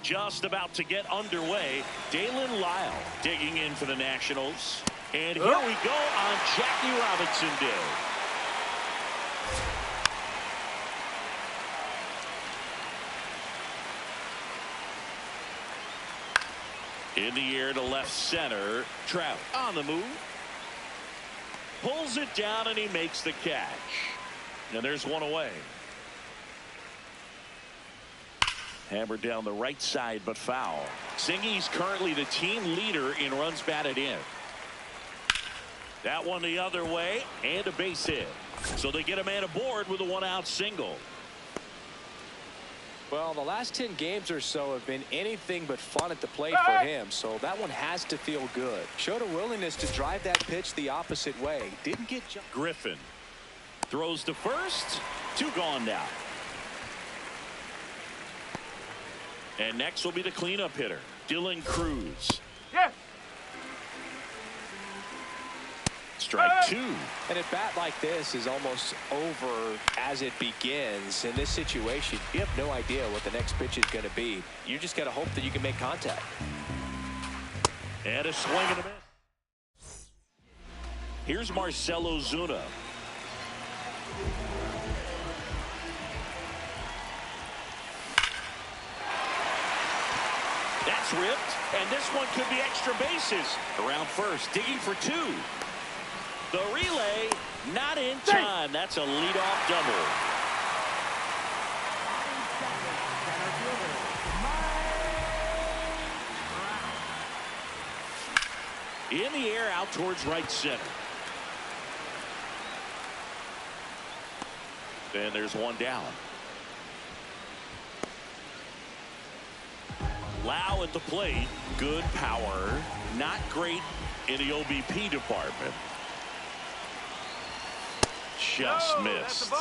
Just about to get underway. Dalen Lyle digging in for the Nationals. And here we go on Jackie Robinson Day. In the air to left center. Trout on the move. Pulls it down and he makes the catch. And there's one away. Hammered down the right side, but foul. Singy's currently the team leader in runs batted in. That one the other way, and a base hit. So they get a man aboard with a one-out single. Well, the last 10 games or so have been anything but fun at the plate for him, so that one has to feel good. Showed a willingness to drive that pitch the opposite way. Didn't get jumped. Griffin throws to first. 2 gone now. And next will be the cleanup hitter, Dylan Cruz. Yes. Strike 2. And a bat like this is almost over as it begins. In this situation, you have no idea what the next pitch is going to be. You just got to hope that you can make contact. And a swing and a miss. Here's Marcell Ozuna. That's ripped, and this one could be extra bases. Around first, digging for 2. The relay, not in time. That's a leadoff double. In the air, out towards right center. And there's one down. Lau at the plate. Good power. Not great in the OBP department. Just missed.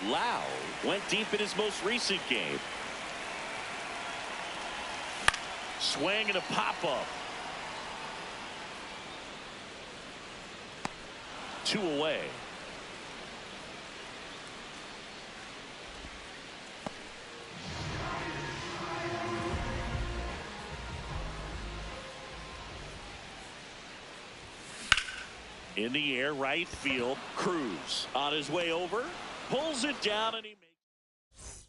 Lau went deep in his most recent game. Swing and a pop-up. 2 away. In the air, right field. Cruz on his way over. Pulls it down and he makes.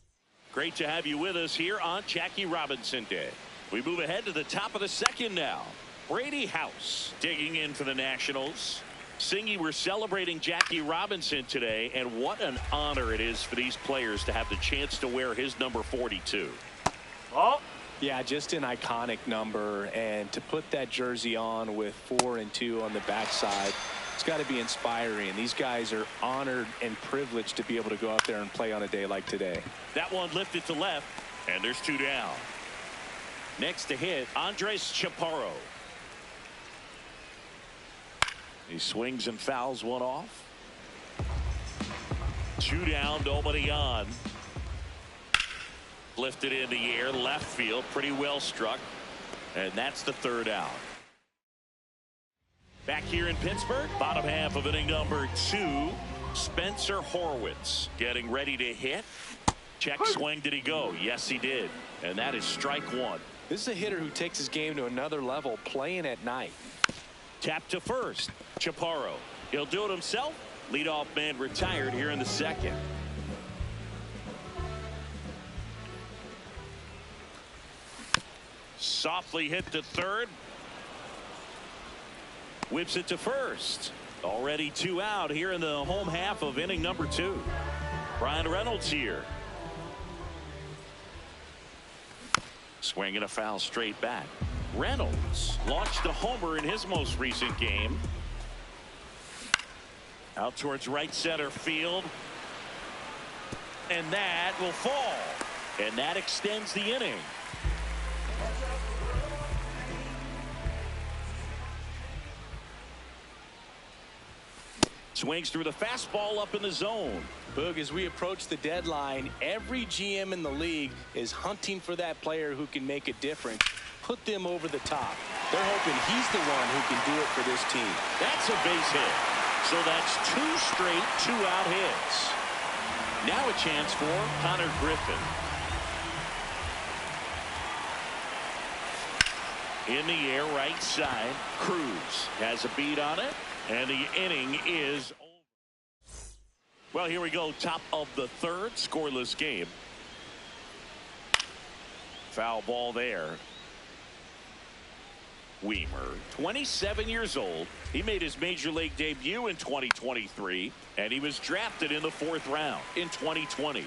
Great to have you with us here on Jackie Robinson Day. We move ahead to the top of the second now. Brady House digging in for the Nationals. Singy, we're celebrating Jackie Robinson today, and what an honor it is for these players to have the chance to wear his number 42. Oh. Yeah, just an iconic number, and to put that jersey on with 4 and 2 on the backside, it's got to be inspiring. These guys are honored and privileged to be able to go out there and play on a day like today. That one lifted to left, and there's 2 down. Next to hit, Andres Chaparro. He swings and fouls one off. 2 down, nobody on. Lifted in the air, left field, pretty well struck. And that's the 3rd out. Back here in Pittsburgh, bottom half of inning number 2. Spencer Horwitz getting ready to hit. Check swing, did he go? Yes, he did. And that is strike 1. This is a hitter who takes his game to another level, playing at night. Tap to first. Chaparro. He'll do it himself. Leadoff man retired here in the 2nd. Softly hit to 3rd. Whips it to 1st. Already 2 out here in the home half of inning number 2. Brian Reynolds here. Swinging a foul straight back. Reynolds launched a homer in his most recent game. Out towards right center field. And that will fall. And that extends the inning. Swings through the fastball up in the zone. Boog, as we approach the deadline, every GM in the league is hunting for that player who can make a difference, put them over the top. They're hoping he's the one who can do it for this team. That's a base hit. So that's 2 straight 2-out hits. Now a chance for Connor Griffin. In the air, right side. Cruz has a beat on it, and the inning is over. Well, here we go. Top of the third, scoreless game. Foul ball there. Wiemer, 27 years old. He made his major league debut in 2023, and he was drafted in the 4th round in 2020.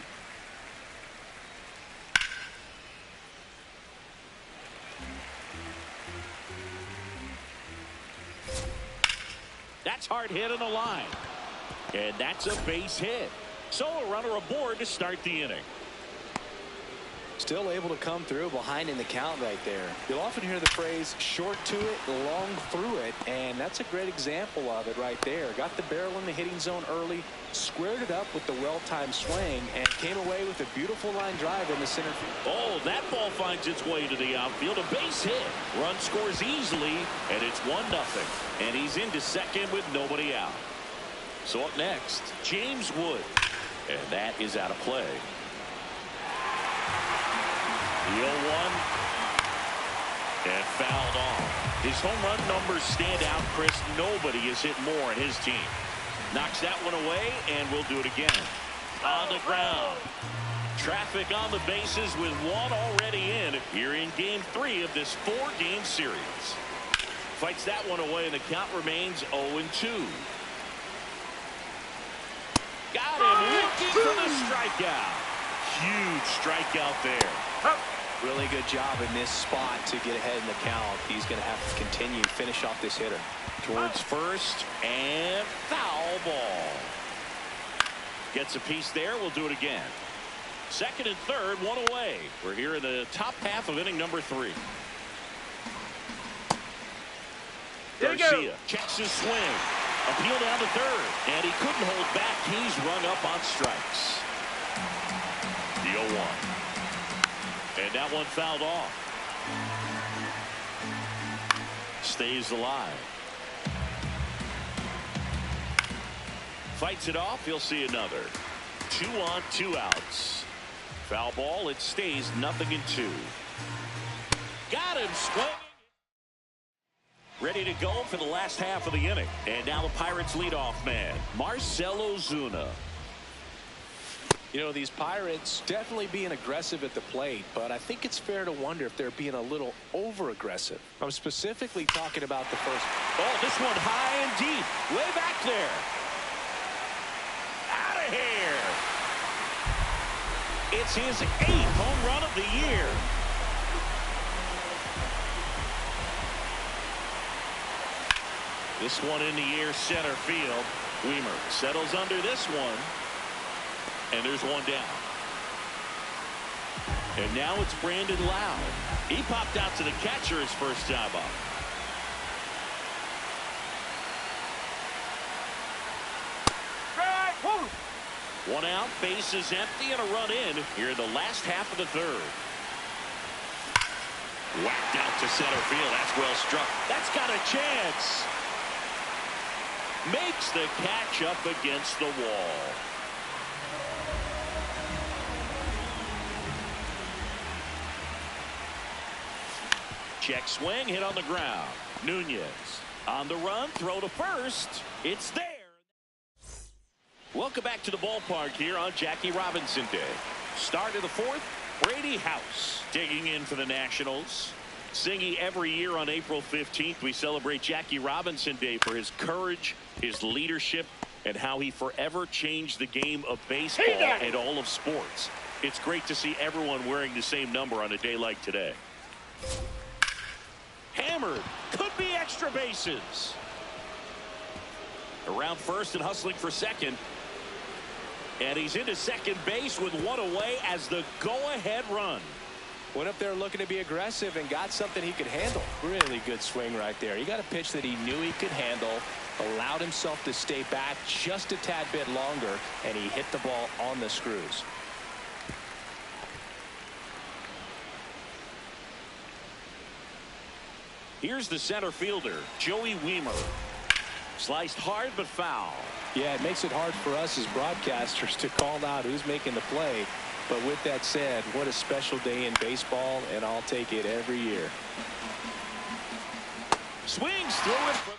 That's hard hit on the line. And that's a base hit. So a runner aboard to start the inning. Still able to come through behind in the count right there. You'll often hear the phrase short to it, long through it, and that's a great example of it right there. Got the barrel in the hitting zone early, squared it up with the well-timed swing, and came away with a beautiful line drive in the center field. Oh, that ball finds its way to the outfield. A base hit. Run scores easily, and it's 1-0. And he's into second with nobody out. So up next, James Wood. And that is out of play. The 0-1 and fouled off. His home run numbers stand out, Chris. Nobody has hit more in his team. Knocks that one away, and we'll do it again. On the ground. Traffic on the bases with one already in here in Game 3 of this 4-game series. Fights that one away, and the count remains 0-2. Got him looking for the strikeout. Huge strikeout there. Really good job in this spot to get ahead in the count. He's going to have to continue to finish off this hitter. Towards first, and foul ball. Gets a piece there. We'll do it again. Second and third, one away. We're here in the top half of inning number 3. Garcia checks his swing. Appeal down to third, and he couldn't hold back. He's rung up on strikes. The 0-1. And that one fouled off. Stays alive. Fights it off. He'll see another. 2 on, 2 outs. Foul ball. It stays 0-2. Got him swinging. Ready to go for the last half of the inning. And now the Pirates leadoff man, Marcell Ozuna. You know, these Pirates definitely being aggressive at the plate, but I think it's fair to wonder if they're being a little over-aggressive. I'm specifically talking about the first. Oh, this one high and deep. Way back there. Out of here. It's his 8th home run of the year. This one in the air, center field. Wiemer settles under this one. And there's one down. And now it's Brandon Lowe. He popped out to the catcher his first time up. One out, base is empty, and a run in here in the last half of the third. Whacked out to center field. That's well struck. That's got a chance. Makes the catch up against the wall. Check swing, hit on the ground. Nunez on the run, throw to first. It's there. Welcome back to the ballpark here on Jackie Robinson Day. Start of the 4th, Brady House digging in for the Nationals. Singy, every year on April 15th, we celebrate Jackie Robinson Day for his courage, his leadership, and how he forever changed the game of baseball and all of sports. It's great to see everyone wearing the same number on a day like today. Hammered. Could be extra bases. Around first and hustling for second. And he's into second base with one away as the go-ahead run. Went up there looking to be aggressive and got something he could handle. Really good swing right there. He got a pitch that he knew he could handle, allowed himself to stay back just a tad bit longer, and he hit the ball on the screws. Here's the center fielder, Joey Wiemer. Sliced hard but foul. Yeah, it makes it hard for us as broadcasters to call out who's making the play. But with that said, what a special day in baseball, and I'll take it every year. Swings through it for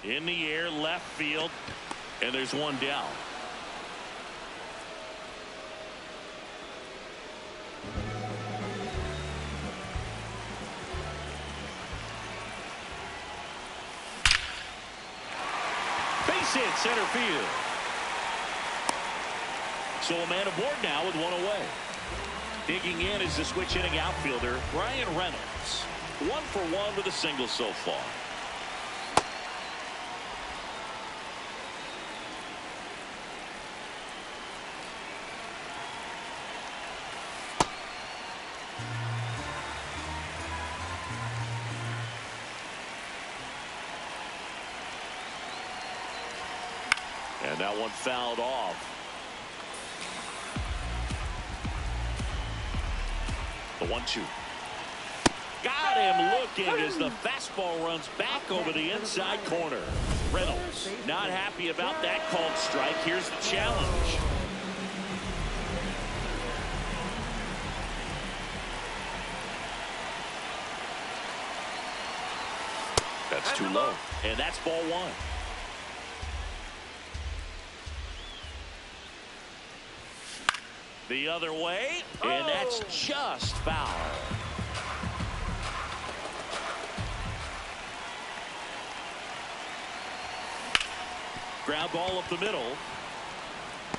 the... In the air, left field, and there's one down. Base hit center field. So a man aboard now with one away. Digging in is the switch hitting outfielder Bryan Reynolds. 1 for 1 with a single so far. And that one fouled off. The 1-2. Got him looking as the fastball runs back over the inside corner. Reynolds not happy about that called strike. Here's the challenge. That's too low. And that's ball 1. The other way, and that's just foul. Ground ball up the middle.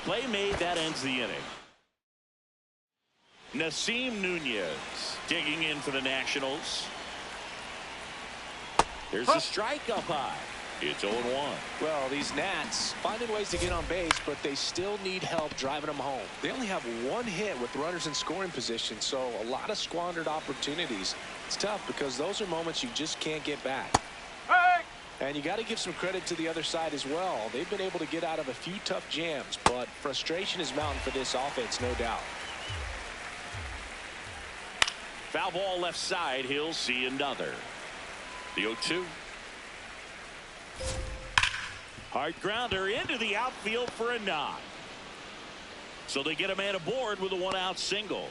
Play made, that ends the inning. Nasim Nunez digging in for the Nationals. There's a strike up high. It's 0-1. Well, these Nats finding ways to get on base, but they still need help driving them home. They only have one hit with runners in scoring position, so a lot of squandered opportunities. It's tough because those are moments you just can't get back. Hey! And you got to give some credit to the other side as well. They've been able to get out of a few tough jams, but frustration is mounting for this offense, no doubt. Foul ball left side. He'll see another. The 0-2. Hard grounder into the outfield for a knock. So they get a man aboard with a 1-out single.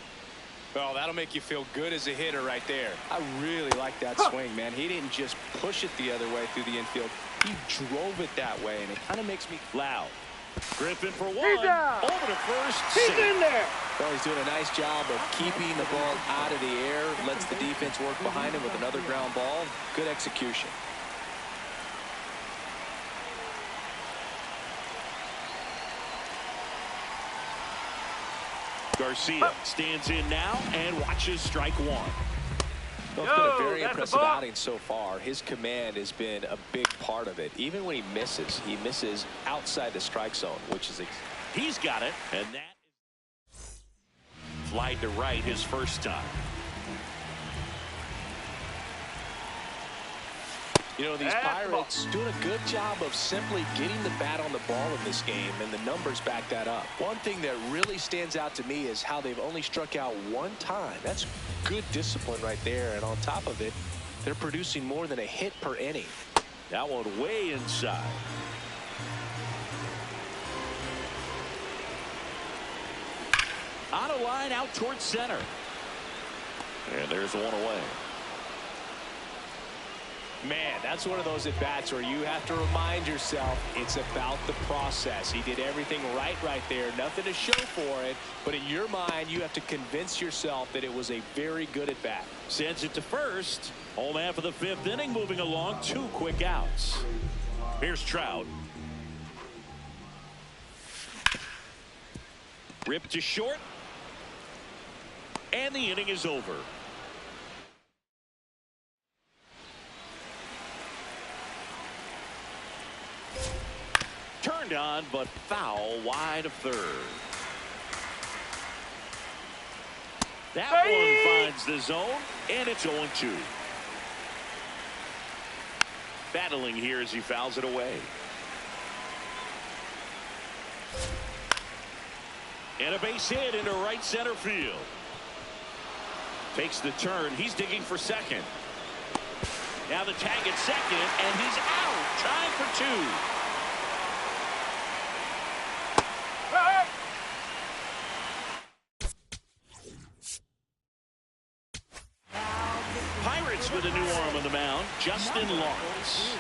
Well, that'll make you feel good as a hitter right there. I really like that swing, man. He didn't just push it the other way through the infield. He drove it that way, and it kind of makes me loud. Griffin for 1. Over to first. He's in there. Well, he's doing a nice job of keeping the ball out of the air. Lets the defense work behind him with another ground ball. Good execution. Garcia stands in now and watches strike 1. Well, it's been a very impressive outing so far. His command has been a big part of it. Even when he misses outside the strike zone, which is he's got it, and that is flied to right his first time. You know, these Pirates doing a good job of simply getting the bat on the ball in this game, and the numbers back that up. One thing that really stands out to me is how they've only struck out 1 time. That's good discipline right there, and on top of it, they're producing more than a hit per inning. That one way inside. On a line out towards center. And there's one away. Man, that's one of those at-bats where you have to remind yourself it's about the process. He did everything right there. Nothing to show for it. But in your mind, you have to convince yourself that it was a very good at-bat. Sends it to first. Home half of the 5th inning moving along. 2 quick outs. Here's Trout. Ripped to short. And the inning is over. turned on, but foul wide of third. That one finds the zone, and it's 0-2. Battling here as he fouls it away. And a base hit into right center field. Takes the turn. He's digging for second. Now the tag at second, and he's out. Trying for two. Pirates with a new arm on the mound, Justin Lawrence.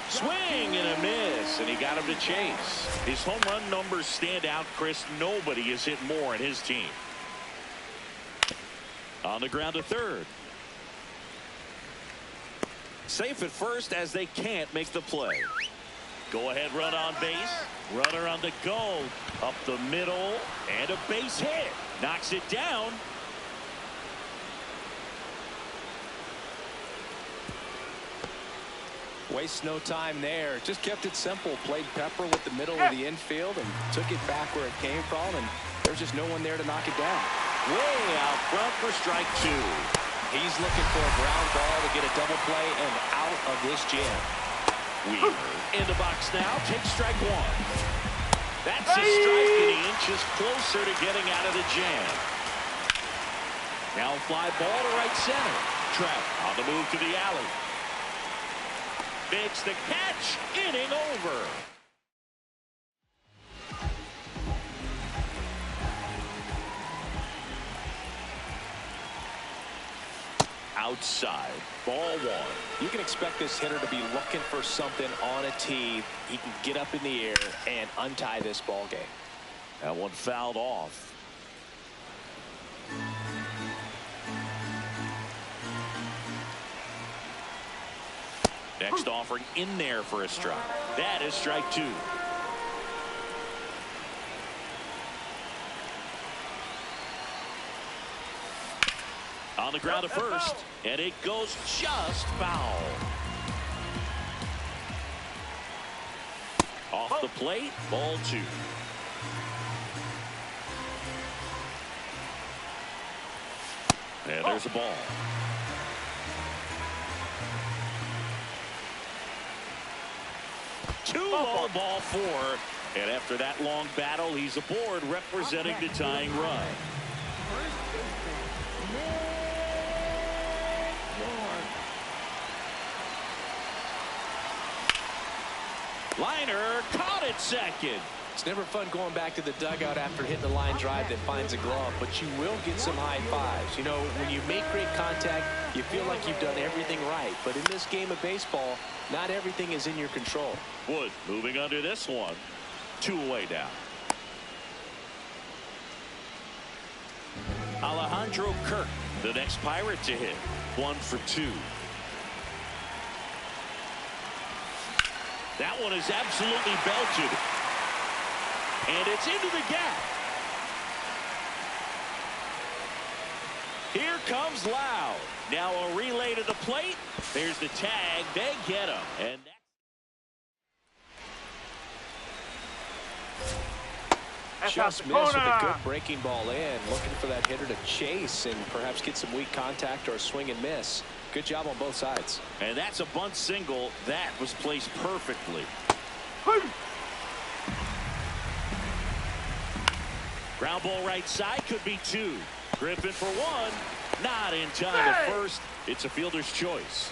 Swing and a miss, and he got him to chase. His home run numbers stand out, Chris. Nobody has hit more in his team. On the ground to third. Safe at first as they can't make the play. Go ahead run on base. Runner on the go. Up the middle, and a base hit. Knocks it down. Wastes no time there. Just kept it simple. Played pepper with the middle of the infield and took it back where it came from, and there's just no one there to knock it down. Way out front for strike two. He's looking for a ground ball to get a double play and out of this jam. Weaver in the box now. Takes strike one. That's a strike, and he inches closer to getting out of the jam. Now fly ball to right center. Trout on the move to the alley. Makes the catch. Inning over. Outside. Ball one. You can expect this hitter to be looking for something on a tee. He can get up in the air and untie this ball game. That one fouled off. Next offering in there for a strike. That is strike two. On the ground to first, and it goes just foul. Off the plate, ball two. And there's a ball. Too low, ball four. And after that long battle, he's aboard representing the tying run. Liner caught it second. It's never fun going back to the dugout after hitting a line drive that finds a glove, but you will get some high fives. You know, when you make great contact, you feel like you've done everything right. But in this game of baseball, not everything is in your control. Wood moving under this one. 2 away now. Alejandro Kirk, the next Pirate to hit. 1 for 2. That one is absolutely belted. And it's into the gap. Here comes Loud. Now a relay to the plate. There's the tag. They get him. And just missed with a good breaking ball in. Looking for that hitter to chase and perhaps get some weak contact or a swing and miss. Good job on both sides. And that's a bunt single. That was placed perfectly. Ground ball right side, could be 2. Griffin for 1. Not in time to first. It's a fielder's choice.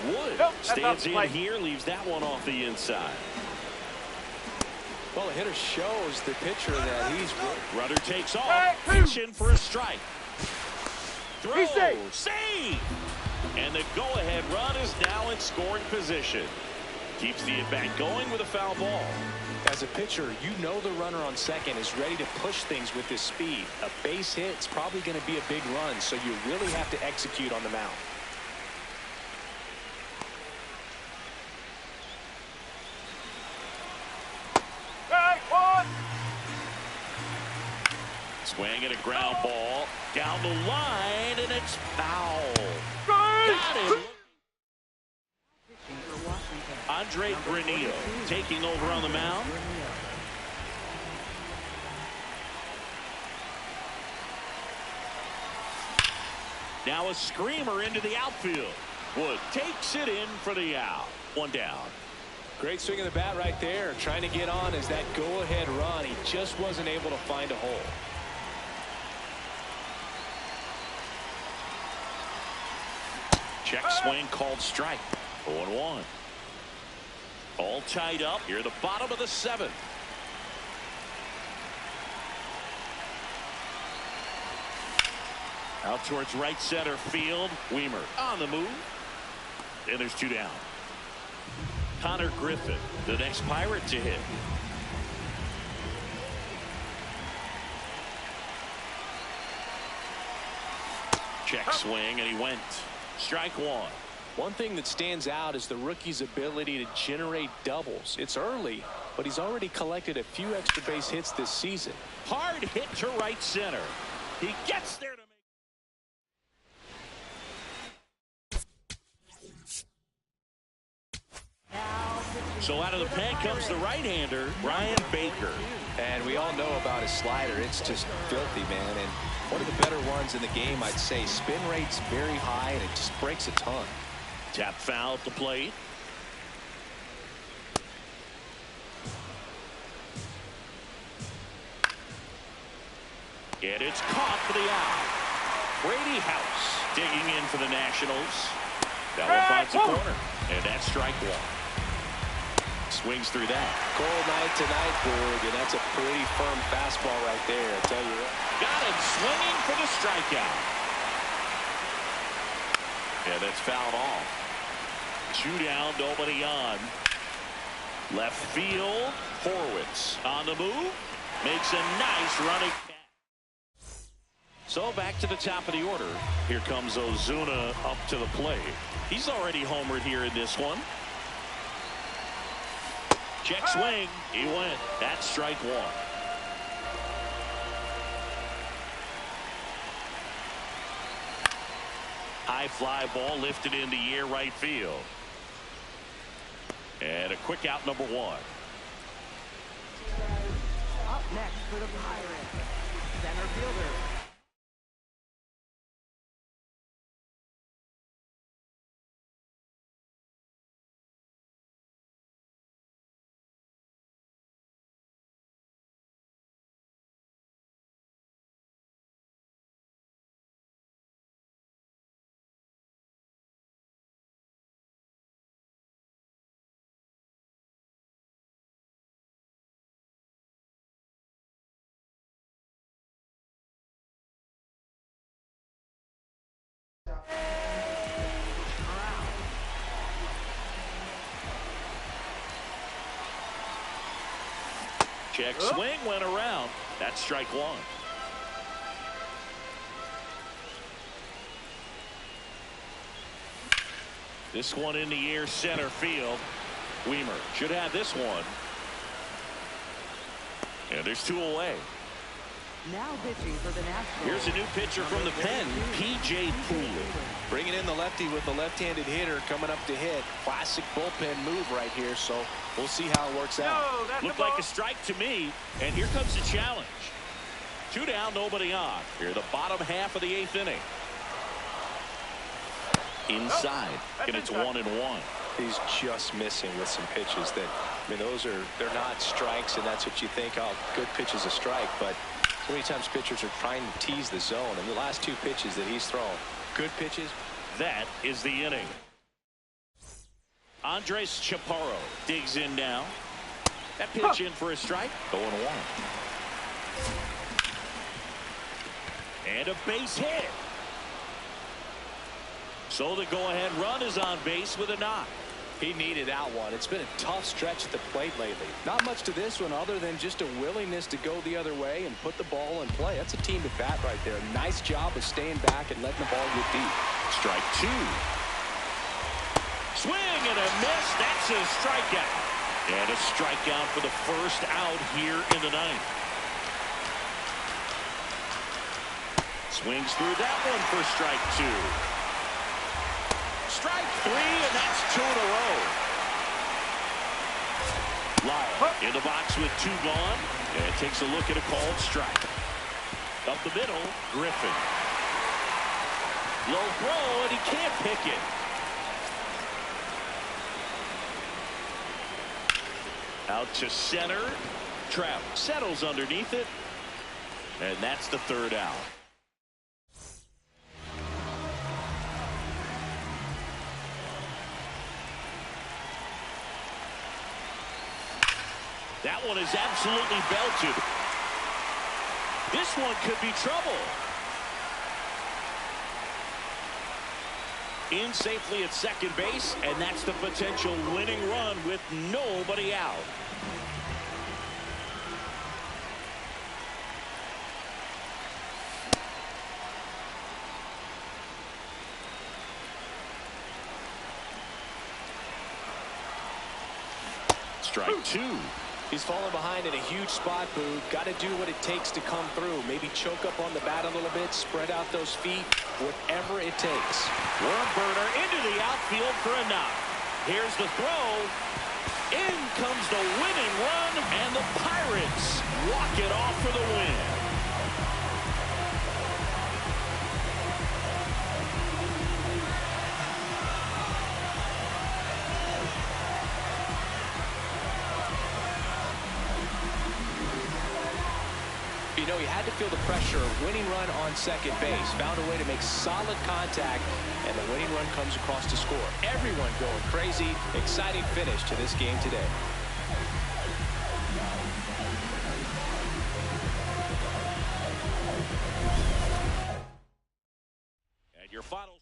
Wood stands in here, leaves that one off the inside. Well, the hitter shows the pitcher that he's... Runner takes off. Pitching for a strike. Throw. Save. And the go-ahead run is now in scoring position. Keeps the at-bat going with a foul ball. As a pitcher, you know the runner on second is ready to push things with his speed. A base hit is probably going to be a big run, so you really have to execute on the mound. Swing and a ground ball down the line, and it's foul. Got it. Andre Granillo taking over on the mound. Now a screamer into the outfield. Wood takes it in for the out. One down. Great swing of the bat right there. Trying to get on as that go-ahead run. He just wasn't able to find a hole. Check swing called strike. 0-1. All tied up here at the bottom of the seventh. Out towards right center field. Weimer on the move. And there's 2 down. Connor Griffith, the next Pirate to hit. Check swing, and he went. Strike 1. One thing that stands out is the rookie's ability to generate doubles. It's early, but he's already collected a few extra base hits this season. Hard hit to right center. He gets there to So out of the pen comes the right-hander, Brian Baker. And we all know about his slider. It's just filthy, man. And one of the better ones in the game, I'd say. Spin rate's very high, and it just breaks a ton. Tap foul at the plate. And it's caught for the out. Brady House digging in for the Nationals. That one finds the corner. And that's strike 1. Swings through that. Cold night tonight, Boog, and that's a pretty firm fastball right there, I tell you what. Got him swinging for the strikeout. Yeah, that's fouled off. 2 down, nobody on. Left field, Horwitz on the move. Makes a nice running catch. So back to the top of the order. Here comes Ozuna up to the plate. He's already homered here in this one. Check swing. He went. That's strike 1. High fly ball lifted into the air right field. And a quick out, number 1. Up next for the Pirates, center fielder. Check swing went around. That's strike 1. This one in the air center field. Weimer should have this one. And there's 2 away. Now pitching for the Nationals. Here's a new pitcher from the pen, P.J. Poole. Bringing in the lefty with the left-handed hitter coming up to hit. Classic bullpen move right here, so we'll see how it works out. Looked like a strike to me, and here comes the challenge. 2 down, nobody on. Here, the bottom half of the 8th inning. Inside, and it's 1-1. He's just missing with some pitches that, I mean, they're not strikes, and that's what you think, oh, good pitch is a strike, but so many times pitchers are trying to tease the zone, and the last 2 pitches that he's thrown, good pitches. That is the inning. Andres Chaparro digs in now. That pitch in for a strike. 0-1. And a base hit. So the go-ahead run is on base with a knock. He needed that one. It's been a tough stretch at the plate lately. Not much to this one other than just a willingness to go the other way and put the ball in play. That's a team at bat right there. Nice job of staying back and letting the ball get deep. Strike 2. Swing and a miss. That's a strikeout. And a strikeout for the first out here in the 9th. Swings through that one for strike 2. Strike 3, and that's 2 in a row. Lyle in the box with 2 gone, and takes a look at a called strike. Up the middle, Griffin. Low throw, and he can't pick it. Out to center. Trout settles underneath it, and that's the 3rd out. That one is absolutely belted. This one could be trouble. In safely at second base, and that's the potential winning run with nobody out. Strike 2. He's fallen behind in a huge spot, Boog. Got to do what it takes to come through. Maybe choke up on the bat a little bit, spread out those feet, whatever it takes. Worm burner into the outfield for a knock. Here's the throw. In comes the winning run, and the Pirates walk it off for the win. You know, he had to feel the pressure of winning run on second base. Found a way to make solid contact, and the winning run comes across to score. Everyone going crazy. Exciting finish to this game today. And your final.